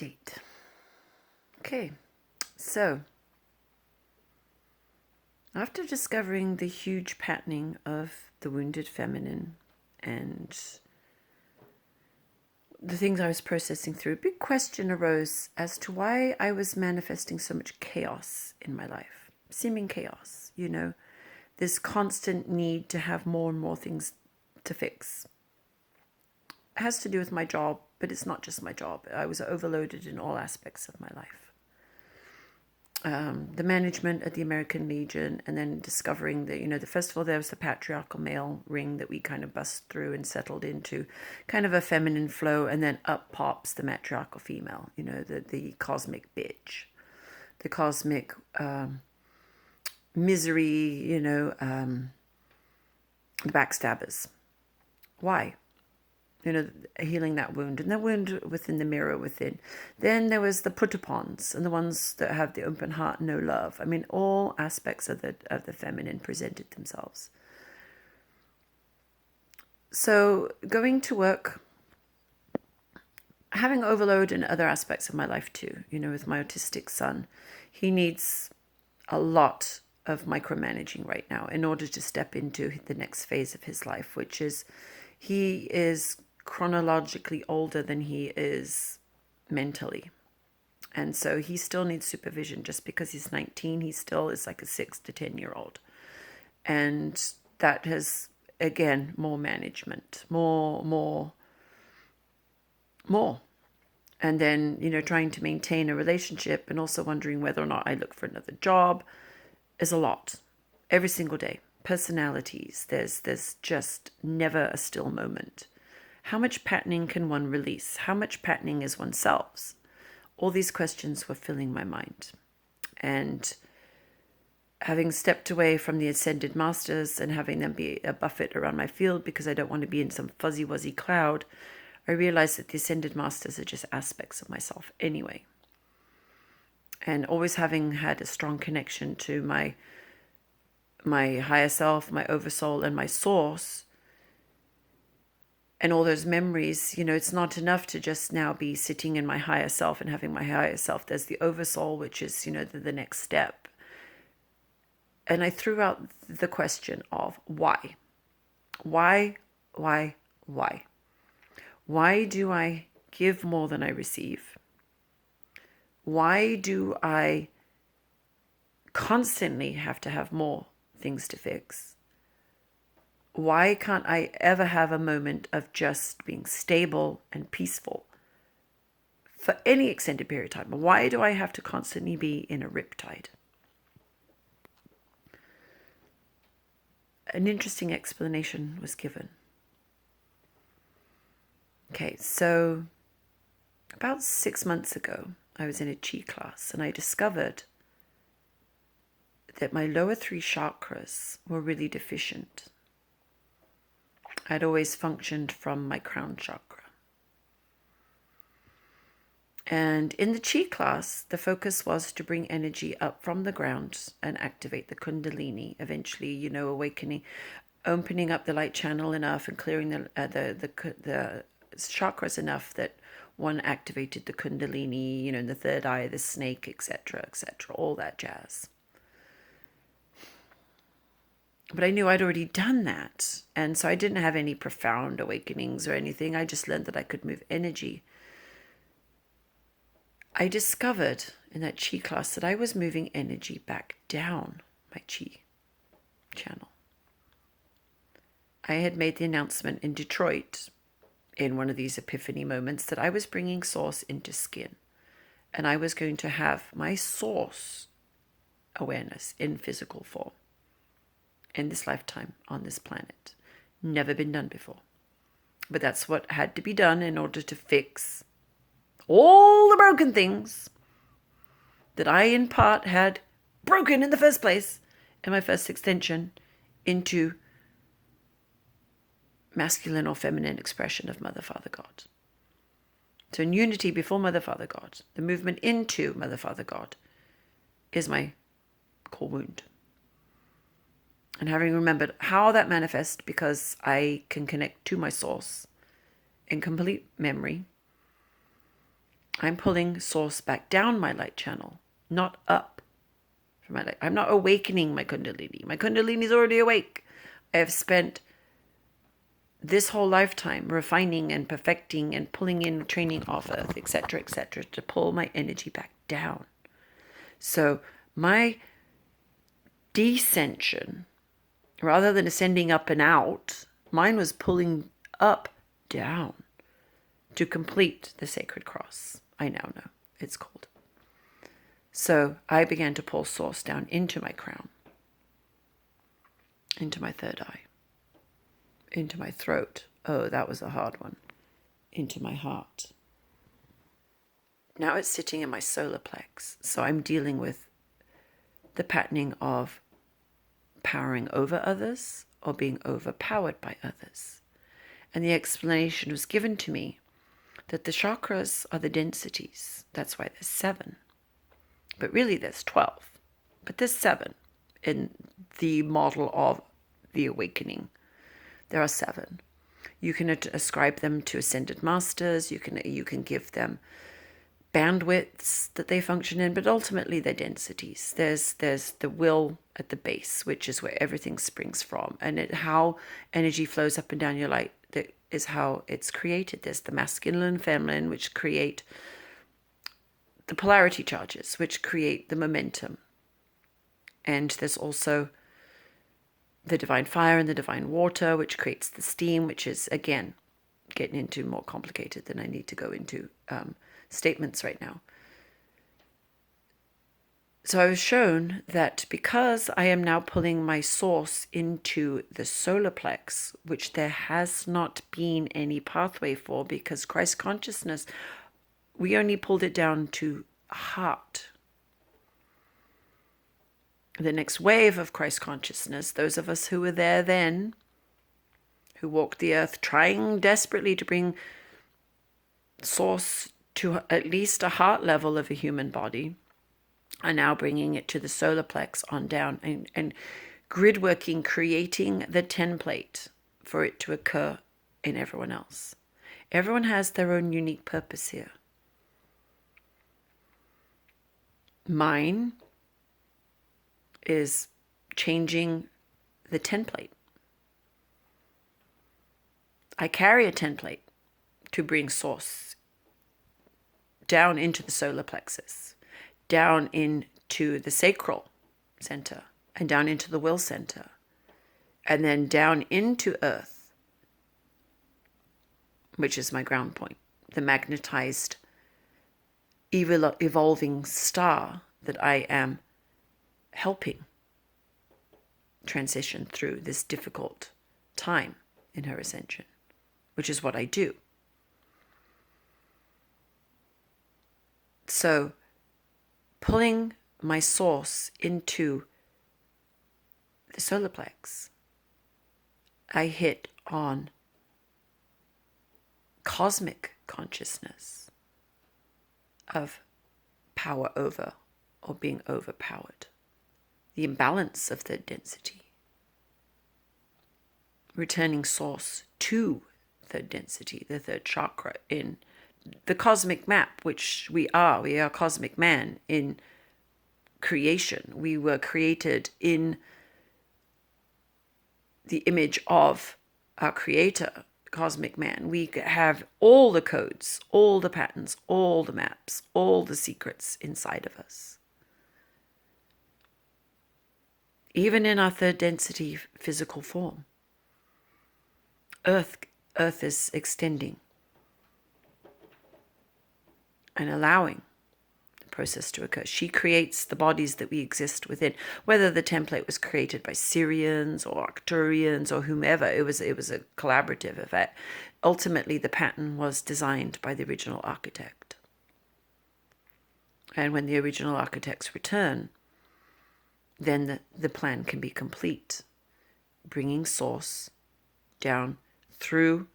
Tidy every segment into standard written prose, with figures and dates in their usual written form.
state. Okay, so after discovering the huge patterning of the wounded feminine and the things I was processing through, a big question arose as to why I was manifesting so much chaos in my life, seeming chaos, this constant need to have more and more things to fix. It has to do with my job, but it's not just my job. I was overloaded in all aspects of my life. The management at the American Legion, and then discovering that, first of all, there was the patriarchal male ring that we kind of bust through and settled into kind of a feminine flow, and then up pops the matriarchal female, the cosmic bitch, the cosmic misery, the backstabbers. Why? Healing that wound, and the wound within the mirror within. Then there was the put-upons and the ones that have the open heart, no love. I mean, all aspects of the feminine presented themselves. So going to work, having overload in other aspects of my life too. With my autistic son, he needs a lot of micromanaging right now in order to step into the next phase of his life, which is he is chronologically older than he is mentally. And so he still needs supervision. Just because he's 19, he still is like a 6 to 10-year-old. And that has, again, more management, more. And then, trying to maintain a relationship and also wondering whether or not I look for another job is a lot. Every single day. Personalities. There's just never a still moment. How much patterning can one release? How much patterning is oneself's? All these questions were filling my mind. And having stepped away from the ascended masters and having them be a buffet around my field because I don't want to be in some fuzzy-wuzzy cloud, I realized that the ascended masters are just aspects of myself anyway. And always having had a strong connection to my higher self, my oversoul, and my source, and all those memories, it's not enough to just now be sitting in my higher self and having my higher self. There's the oversoul, which is, the next step. And I threw out the question of why? Why? Why do I give more than I receive? Why do I constantly have to have more things to fix? Why can't I ever have a moment of just being stable and peaceful for any extended period of time? Why do I have to constantly be in a riptide? An interesting explanation was given. Okay, so about 6 months ago, I was in a chi class and I discovered that my lower 3 chakras were really deficient. I'd always functioned from my crown chakra. And in the chi class, the focus was to bring energy up from the ground and activate the kundalini, eventually, awakening, opening up the light channel enough and clearing the chakras enough that one activated the kundalini, in the third eye, the snake, etc., all that jazz. But I knew I'd already done that. And so I didn't have any profound awakenings or anything. I just learned that I could move energy. I discovered in that chi class that I was moving energy back down my chi channel. I had made the announcement in Detroit in one of these epiphany moments that I was bringing source into skin. And I was going to have my source awareness in physical form. In this lifetime on this planet. Never been done before. But that's what had to be done in order to fix all the broken things that I in part had broken in the first place in my first extension into masculine or feminine expression of Mother, Father, God. So in unity before Mother, Father, God, the movement into Mother, Father, God is my core wound. And having remembered how that manifests, because I can connect to my source in complete memory, I'm pulling source back down my light channel, not up from my light. I'm not awakening my Kundalini. My Kundalini is already awake. I have spent this whole lifetime refining and perfecting and pulling in training off earth, etc., to pull my energy back down. So my descension, rather than ascending up and out, mine was pulling up, down, to complete the sacred cross. I now know it's called. So I began to pull source down into my crown, into my third eye, into my throat. Oh, that was a hard one. Into my heart. Now it's sitting in my solar plex. So I'm dealing with the patterning of powering over others or being overpowered by others. And the explanation was given to me that the chakras are the densities. That's why there's 7. But really there's 12. But there's 7 in the model of the awakening. There are 7. You can ascribe them to ascended masters. You can give them bandwidths that they function in, but ultimately they're densities. There's the will at the base, which is where everything springs from, and how energy flows up and down your light. That is how it's created. There's the masculine and feminine, which create the polarity charges, which create the momentum, and there's also the divine fire and the divine water, which creates the steam, which is, again, getting into more complicated than I need to go into statements right now. So I was shown that because I am now pulling my source into the solar plex, which there has not been any pathway for, because Christ consciousness, we only pulled it down to heart. The next wave of Christ consciousness, those of us who were there then, who walked the earth trying desperately to bring source to at least a heart level of a human body, are now bringing it to the solar plex on down and grid working, creating the template for it to occur in everyone else. Everyone has their own unique purpose here. Mine is changing the template. I carry a template to bring source down into the solar plexus, down into the sacral center, and down into the will center, and then down into earth, which is my ground point, the magnetized, evolving star that I am helping transition through this difficult time in her ascension, which is what I do. So, pulling my source into the solar plex, I hit on cosmic consciousness of power over or being overpowered, the imbalance of the density, returning source to third density, the third chakra in the cosmic map, which we are cosmic man in creation. We were created in the image of our creator, cosmic man. We have all the codes, all the patterns, all the maps, all the secrets inside of us. Even in our third density physical form, Earth is extending and allowing the process to occur. She creates the bodies that we exist within. Whether the template was created by Syrians or Arcturians or whomever, it was a collaborative effect. Ultimately, the pattern was designed by the original architect. And when the original architects return, then the plan can be complete, bringing source down through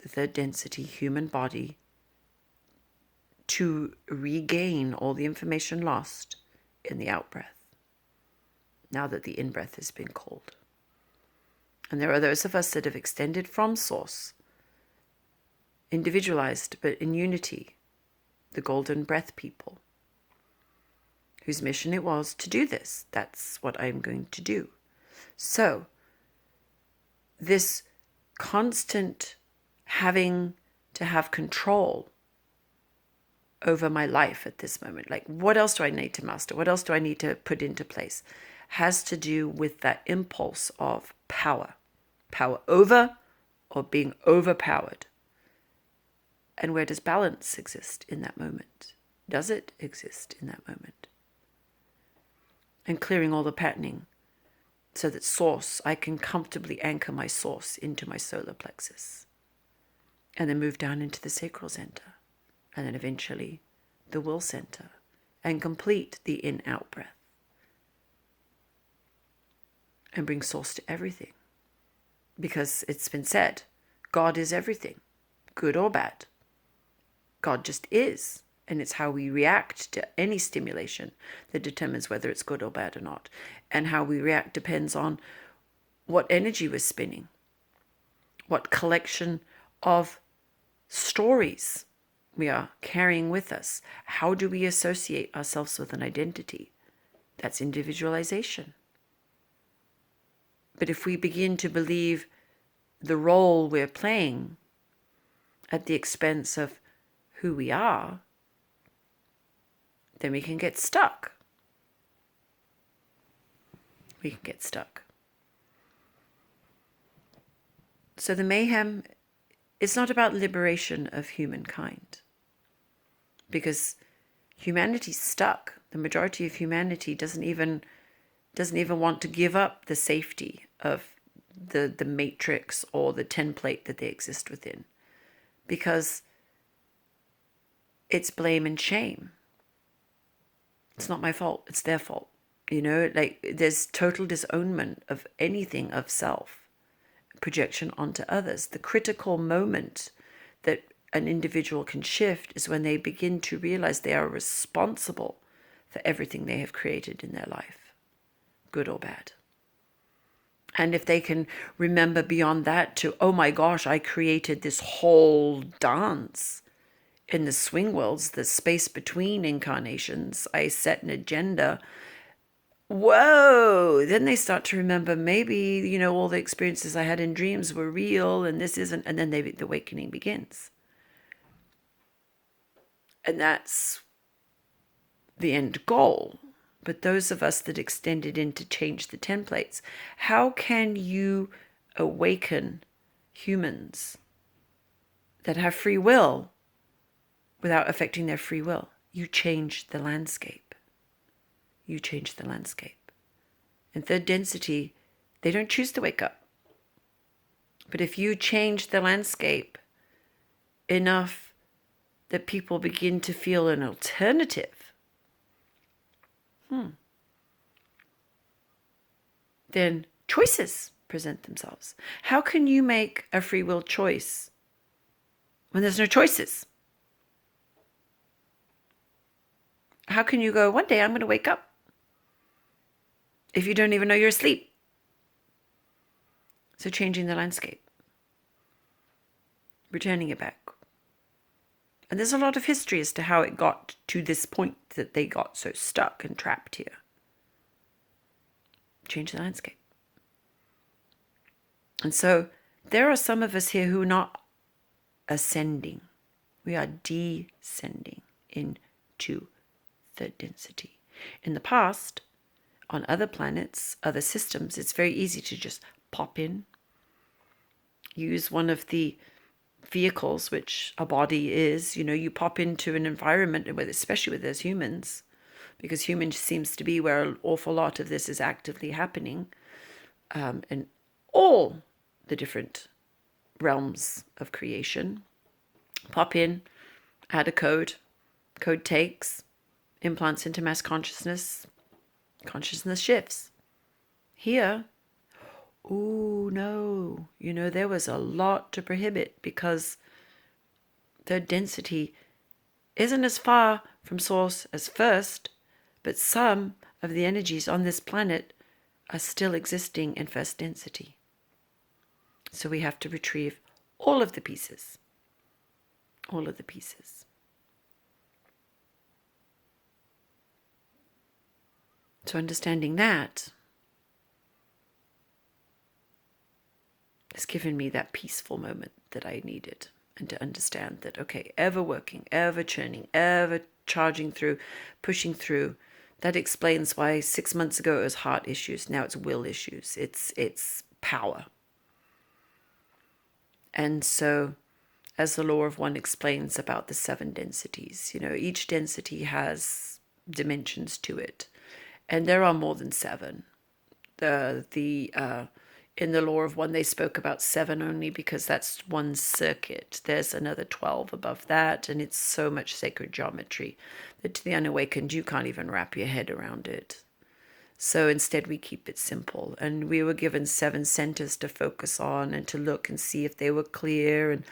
the third density human body to regain all the information lost in the out-breath, now that the in-breath has been called. And there are those of us that have extended from source, individualized but in unity, the golden breath people, whose mission it was to do this. That's what I'm going to do. So, this constant having to have control over my life at this moment, like what else do I need to master? What else do I need to put into place? Has to do with that impulse of power. Power over or being overpowered. And where does balance exist in that moment? Does it exist in that moment? And clearing all the patterning so that source, I can comfortably anchor my source into my solar plexus. And then move down into the sacral center. And then eventually the will center. And complete the in-out breath. And bring source to everything. Because it's been said, God is everything, good or bad. God just is. And it's how we react to any stimulation that determines whether it's good or bad or not. And how we react depends on what energy we're spinning, what collection of stories we are carrying with us. How do we associate ourselves with an identity? That's individualization. But if we begin to believe the role we're playing at the expense of who we are, then we can get stuck. We can get stuck. So the mayhem is not about liberation of humankind, because humanity's stuck. The majority of humanity doesn't even want to give up the safety of the matrix or the template that they exist within, because it's blame and shame. It's not my fault, it's their fault. Like there's total disownment of anything of self, projection onto others. The critical moment that an individual can shift is when they begin to realize they are responsible for everything they have created in their life, good or bad. And if they can remember beyond that to, oh my gosh, I created this whole dance in the swing worlds, the space between incarnations, I set an agenda. Whoa! Then they start to remember maybe, all the experiences I had in dreams were real and this isn't. And then the awakening begins. And that's the end goal. But those of us that extended in to change the templates, how can you awaken humans that have free will without affecting their free will? You change the landscape. You change the landscape. In third density, they don't choose to wake up. But if you change the landscape enough that people begin to feel an alternative, then choices present themselves. How can you make a free will choice when there's no choices? How can you go, one day I'm going to wake up, if you don't even know you're asleep? So changing the landscape, returning it back. And there's a lot of history as to how it got to this point that they got so stuck and trapped here. Change the landscape. And so there are some of us here who are not ascending. We are descending into third density. In the past, on other planets, other systems, it's very easy to just pop in, use one of the vehicles, which a body is. You pop into an environment, especially with those humans, because humans seems to be where an awful lot of this is actively happening, in all the different realms of creation. Pop in, add a code takes, implants into mass consciousness shifts. Here, oh no, there was a lot to prohibit, because third density isn't as far from source as first, but some of the energies on this planet are still existing in first density. So we have to retrieve all of the pieces. All of the pieces. So understanding that has given me that peaceful moment that I needed, and to understand that, okay, ever working, ever churning, ever charging through, pushing through. That explains why 6 months ago it was heart issues. Now it's will issues. It's power. And so, as the law of one explains about the 7 densities, each density has dimensions to it, and there are more than 7. In the law of one, they spoke about 7 only because that's one circuit. There's another 12 above that, and it's so much sacred geometry that to the unawakened, you can't even wrap your head around it. So instead, we keep it simple. And we were given 7 centers to focus on and to look and see if they were clear, and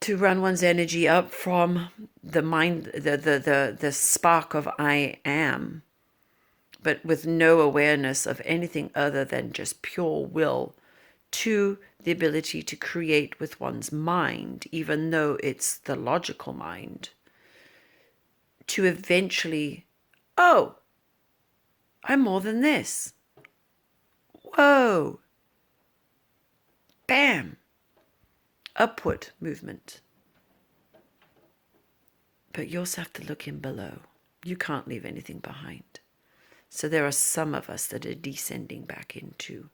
to run one's energy up from the mind, the spark of I am, but with no awareness of anything other than just pure will, to the ability to create with one's mind, even though it's the logical mind, to eventually, oh, I'm more than this. Whoa. Bam. Upward movement. But you also have to look in below. You can't leave anything behind. So there are some of us that are descending back into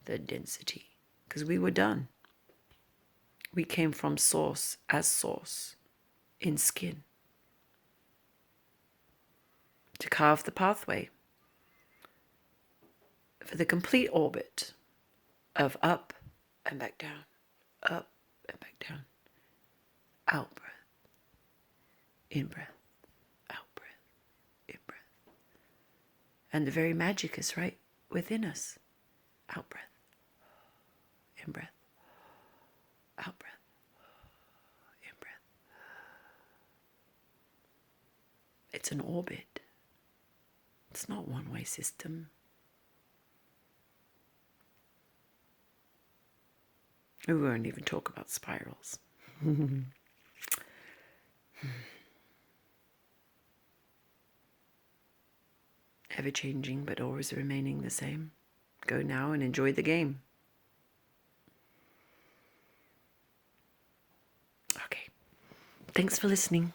the density because we were done. We came from source as source in skin to carve the pathway for the complete orbit of up and back down, up and back down, out breath, in breath, out breath, in breath. And the very magic is right within us. Out breath, in breath, out breath, in breath. It's an orbit. It's not one-way system. We won't even talk about spirals. Ever changing, but always remaining the same. Go now and enjoy the game. Okay. Thanks for listening.